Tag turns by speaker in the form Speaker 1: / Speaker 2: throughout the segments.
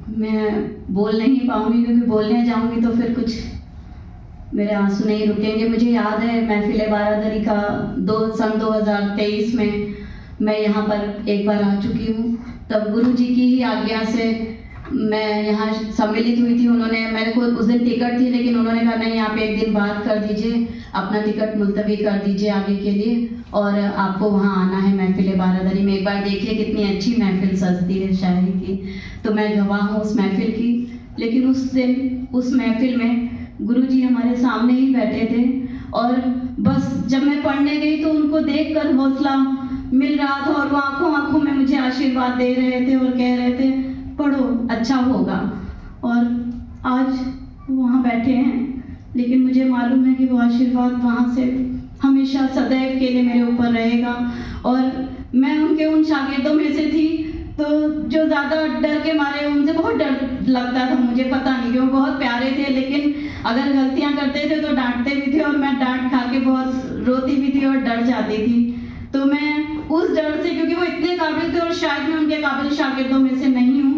Speaker 1: मैं बोल नहीं पाऊँगी, क्योंकि बोलने जाऊँगी तो फिर कुछ मेरे आंसू नहीं रुकेंगे। मुझे याद है महफिल बारादरी का सन 2023 में मैं यहाँ पर एक बार आ चुकी हूँ। तब गुरु जी की ही आज्ञा से मैं यहाँ सम्मिलित हुई थी। उन्होंने, मेरे को उस दिन टिकट थी, लेकिन उन्होंने कहा नहीं, आप एक दिन बाद कर दीजिए, अपना टिकट मुलतवी कर दीजिए आगे के लिए, और आपको वहाँ आना है महफिल बारादरी में। एक बार देखिए कितनी अच्छी महफिल सजती है शायरी की। तो मैं गवाह हूँ उस महफिल की। लेकिन उस दिन उस महफिल में गुरुजी हमारे सामने ही बैठे थे, और बस जब मैं पढ़ने गई तो उनको देखकर हौसला मिल रहा था, और वो आंखों आंखों में मुझे आशीर्वाद दे रहे थे और कह रहे थे पढ़ो, अच्छा होगा। और आज वहाँ बैठे हैं, लेकिन मुझे मालूम है कि वो आशीर्वाद वहाँ से हमेशा सदैव के लिए मेरे ऊपर रहेगा। और मैं उनके उन शागिर्दों में से थी तो जो ज़्यादा डर के मारे, उनसे बहुत डर लगता था मुझे, पता नहीं क्यों। बहुत प्यारे थे, लेकिन अगर गलतियाँ करते थे तो डांटते भी थे, और मैं डांट खा के बहुत रोती भी थी और डर जाती थी। तो मैं उस डर से, क्योंकि वो इतने काबिल थे और शायद मैं उनके काबिल शागिर्दों में से नहीं हूँ,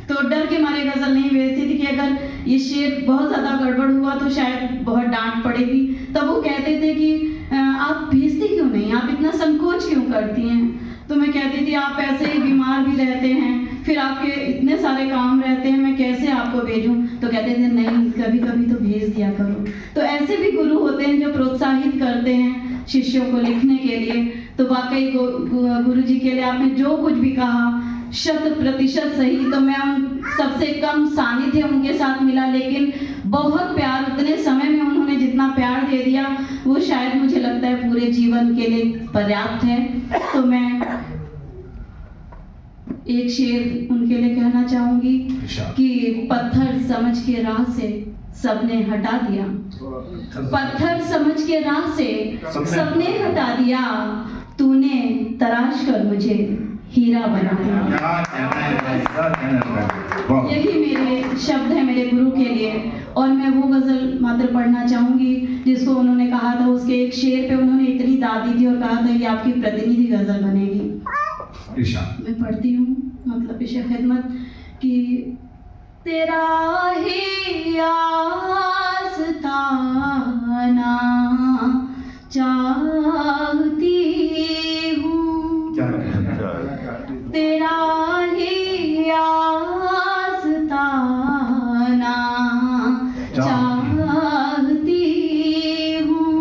Speaker 1: तो डर के मारे गज़ल नहीं भेजती थी कि अगर ये शेर बहुत ज़्यादा गड़बड़ हुआ तो शायद बहुत डांट पड़ेगी। तब वो कहते थे कि आप भेजती क्यों नहीं, आप इतना संकोच क्यों करती हैं। तो मैं कहती थी आप ऐसे ही बीमार भी रहते हैं, फिर आपके इतने सारे काम रहते हैं, मैं कैसे आपको भेजूं। तो कहते थे नहीं, कभी कभी तो भेज दिया करो। तो ऐसे भी गुरु होते हैं जो प्रोत्साहित करते हैं शिष्यों को लिखने के लिए। तो वाकई गुरु जी के लिए आपने जो कुछ भी कहा 100% सही। तो मैं उन सबसे कम सानिध्य उनके साथ मिला, लेकिन बहुत प्यार, उतने समय में उन्होंने जितना प्यार दे दिया वो शायद मुझे लगता है पूरे जीवन के लिए पर्याप्त है। तो मैं एक शेर उनके लिए कहना चाहूंगी कि पत्थर समझ के राह से सबने हटा दिया, पत्थर समझ के राह से सबने हटा दिया, तूने तराश कर मुझे हीरा बना दिया। यही मेरे शब्द है मेरे गुरु के लिए। और मैं वो गज़ल मात्र पढ़ना चाहूँगी जिसको उन्होंने कहा था, उसके एक शेर पे उन्होंने इतनी दाद दी थी और कहा था ये आपकी प्रतिनिधि गज़ल बनेगी। मैं पढ़ती हूँ, मतलब पेशे खिदमत कि तेरा ही आस्ताना चाहती हूँ, तेरा ही आस्ताना चाहती हूँ,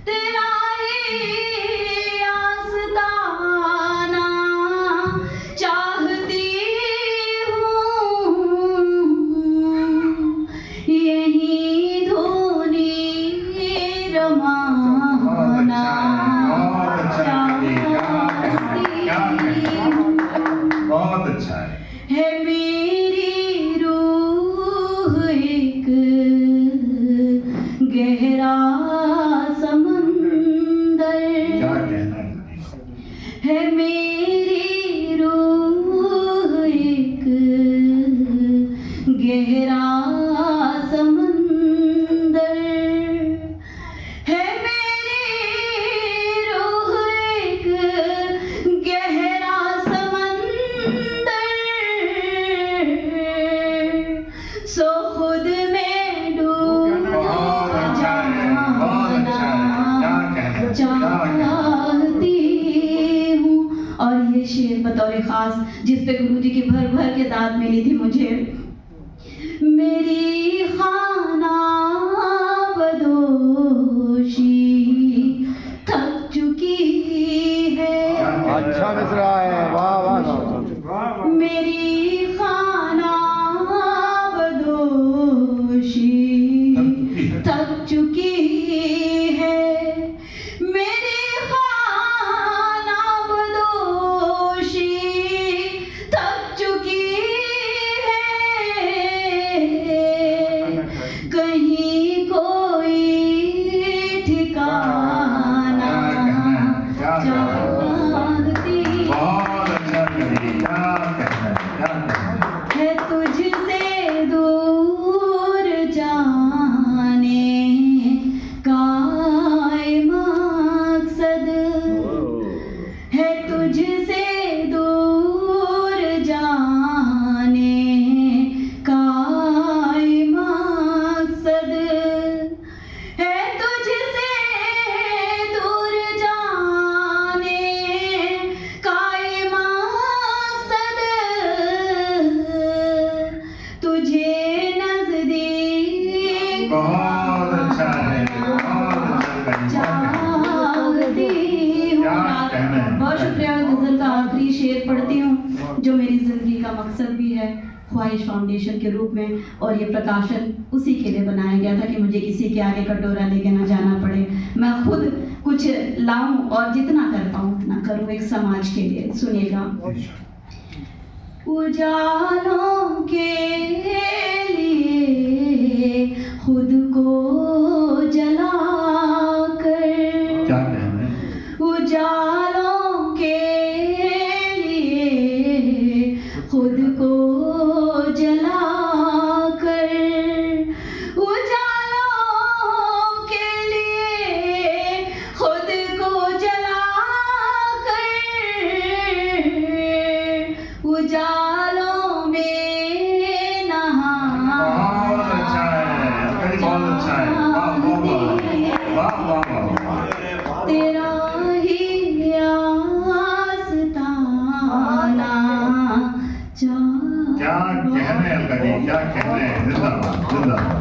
Speaker 1: तेरा ही आस्ताना चाहती हूँ, यही धुनी रमाना
Speaker 2: बहुत अच्छा
Speaker 1: है मेरी रूह एक गहरा समंदर, है मेरी रूह एक गहरा समंदर, है मेरी रूह एक गहरा सो खुद में डूब चाहती हूँ। और ये शेर बतौर खास जिस पे गुरुजी की भर भर के दाद मिली थी मुझे, मेरी खाना बदोशी थक चुकी है।
Speaker 3: अच्छा मिसरा है, वाह वाह।
Speaker 1: मेरी खाना बदोशी थक चुकी है, मेरी खाना बदोशी थक चुकी है, मकसद भी है ख्वाहिश फाउंडेशन के रूप में, और ये प्रकाशन उसी के लिए बनाया गया था कि मुझे किसी के आगे कटोरा लेके ना जाना पड़े, मैं खुद कुछ लाऊं और जितना कर पाऊं उतना करूं एक समाज के लिए। सुनिएगा। उजालों के लिए खुद को जलाकर,
Speaker 2: क्या कहना है?
Speaker 1: उजालों के लिए खुद को जलाकर, उजालों के लिए खुद को जलाकर, उजालों में नहा।
Speaker 2: बहुत अच्छा है अलका जी, बहुत अच्छा है। वाह वाह वाह वाह वाह।
Speaker 1: तेरा ही आस्ताना
Speaker 2: क्या कहना है अलका जी, क्या कहना है। जिंदाबाद जिंदाबाद।